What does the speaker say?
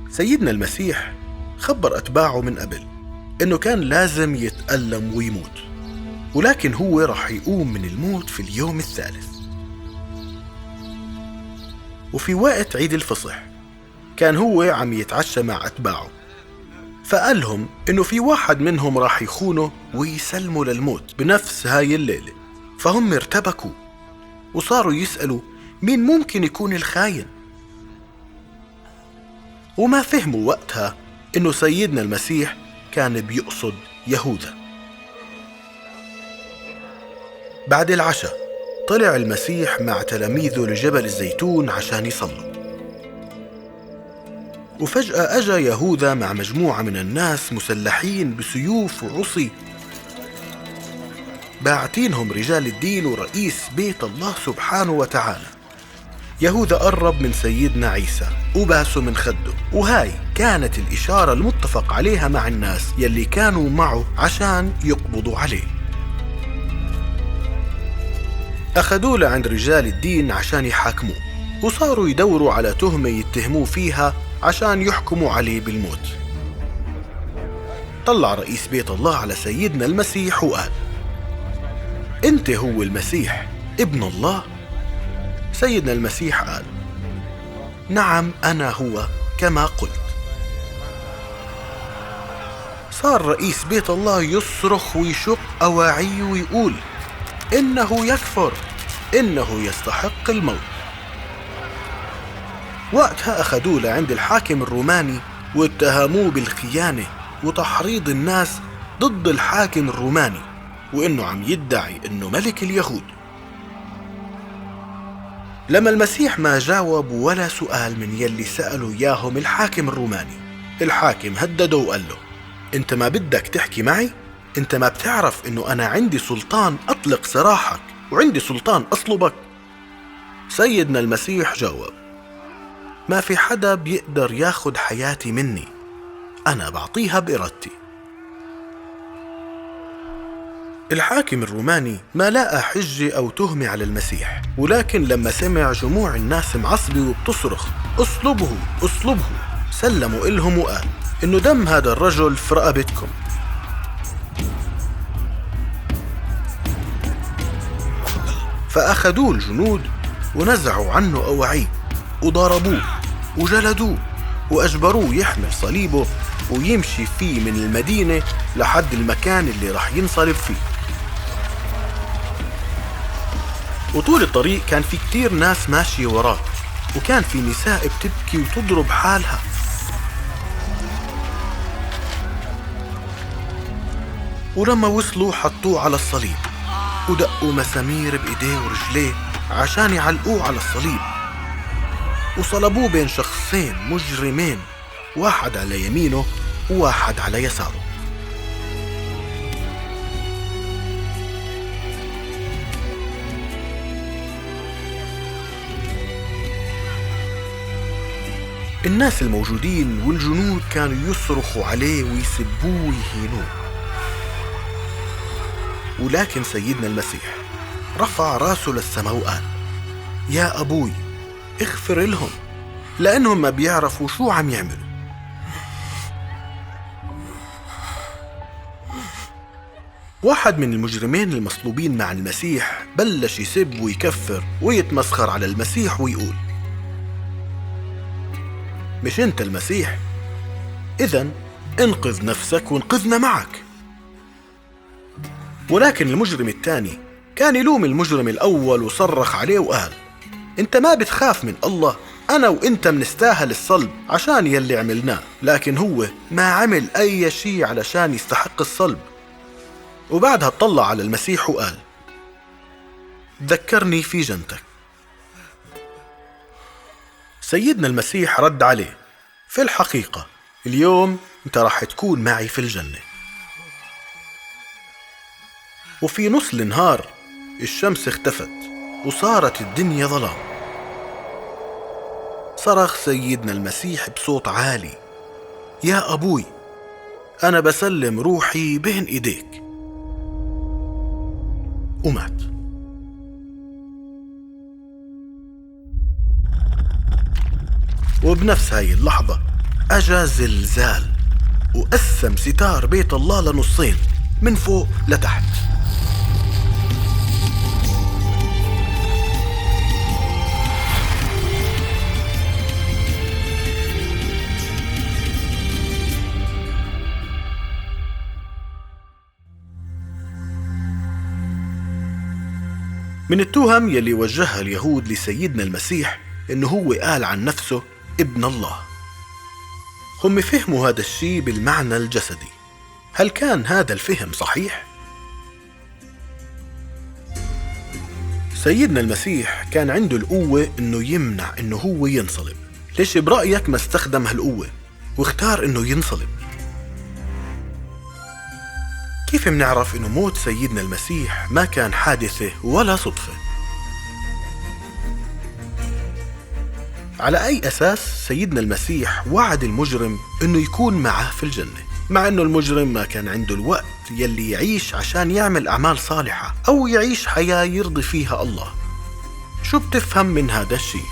سيدنا المسيح خبر أتباعه من قبل إنه كان لازم يتألم ويموت، ولكن هو رح يقوم من الموت في اليوم الثالث. وفي وقت عيد الفصح كان هو عم يتعشى مع أتباعه، فقال لهم إنه في واحد منهم راح يخونه ويسلمه للموت بنفس هاي الليلة. فهم ارتبكوا وصاروا يسألوا مين ممكن يكون الخاين، وما فهموا وقتها إنه سيدنا المسيح كان بيقصد يهوذا. بعد العشاء طلع المسيح مع تلاميذه لجبل الزيتون عشان يصلوا، وفجأة أجا يهوذا مع مجموعة من الناس مسلحين بسيوف وعصي، باعتينهم رجال الدين ورئيس بيت الله سبحانه وتعالى. يهوذا قرب من سيدنا عيسى وباسه من خده، وهاي كانت الإشارة المتفق عليها مع الناس يلي كانوا معه عشان يقبضوا عليه. أخذوه لعند رجال الدين عشان يحاكموه، وصاروا يدوروا على تهمة يتهموه فيها عشان يحكموا عليه بالموت. طلع رئيس بيت الله على سيدنا المسيح وقال: أنت هو المسيح ابن الله؟ سيدنا المسيح قال: نعم أنا هو كما قلت. صار رئيس بيت الله يصرخ ويشق أواعيه ويقول: إنه يكفر، إنه يستحق الموت. وقتها أخذوه لعند الحاكم الروماني واتهموه بالخيانة وتحريض الناس ضد الحاكم الروماني، وإنه عم يدعي إنه ملك اليهود. لما المسيح ما جاوب ولا سؤال من يلي سألوا إياهم الحاكم الروماني، الحاكم هدده وقال له: أنت ما بدك تحكي معي؟ أنت ما بتعرف إنه أنا عندي سلطان أطلق سراحك وعندي سلطان أصلبك؟ سيدنا المسيح جاوب: ما في حدا بيقدر ياخد حياتي مني، أنا بعطيها بإرادتي. الحاكم الروماني ما لقى حجة أو تهمة على المسيح، ولكن لما سمع جموع الناس معصبة وبتصرخ: اصلبه اصلبه، سلموا إلهم وقال إنه دم هذا الرجل في رقبتكم. فأخذوه الجنود ونزعوا عنه أواعيه وضربوه وجلدوه وأجبروه يحمل صليبه ويمشي فيه من المدينة لحد المكان اللي رح ينصلب فيه. وطول الطريق كان في كتير ناس ماشية وراه، وكان في نساء بتبكي وتضرب حالها. ولما وصلوا حطوه على الصليب ودقوا مسامير بإيديه ورجليه عشان يعلقوه على الصليب، وصلبوه بين شخصين مجرمين، واحد على يمينه وواحد على يساره. الناس الموجودين والجنود كانوا يصرخوا عليه ويسبوه ويهينوه، ولكن سيدنا المسيح رفع راسه للسماء وقال: يا أبوي اغفر لهم، لأنهم ما بيعرفوا شو عم يعملوا. واحد من المجرمين المصلوبين مع المسيح بلش يسب ويكفر ويتمسخر على المسيح ويقول: مش أنت المسيح؟ إذن انقذ نفسك وانقذنا معك. ولكن المجرم الثاني كان يلوم المجرم الأول وصرخ عليه وقال: أنت ما بتخاف من الله؟ أنا وإنت منستاهل الصلب عشان يلي عملناه، لكن هو ما عمل أي شيء علشان يستحق الصلب. وبعدها اطلع على المسيح وقال: ذكرني في جنتك. سيدنا المسيح رد عليه: في الحقيقة اليوم انت راح تكون معي في الجنة. وفي نص النهار الشمس اختفت وصارت الدنيا ظلام. صرخ سيدنا المسيح بصوت عالي: يا أبوي أنا بسلم روحي بين إيديك. ومات. وبنفس هاي اللحظة أجا زلزال وقسم ستار بيت الله لنصين من فوق لتحت. من التهم يلي وجهها اليهود لسيدنا المسيح إنه هو قال عن نفسه ابن الله. هم فهموا هذا الشيء بالمعنى الجسدي. هل كان هذا الفهم صحيح؟ سيدنا المسيح كان عنده القوة إنه يمنع إنه هو ينصلب. ليش برأيك ما استخدم هالقوة واختار إنه ينصلب؟ كيف منعرف إنه موت سيدنا المسيح ما كان حادثة ولا صدفة؟ على أي أساس سيدنا المسيح وعد المجرم إنه يكون معه في الجنة، مع إنه المجرم ما كان عنده الوقت يلي يعيش عشان يعمل أعمال صالحة أو يعيش حياة يرضي فيها الله؟ شو بتفهم من هذا الشيء؟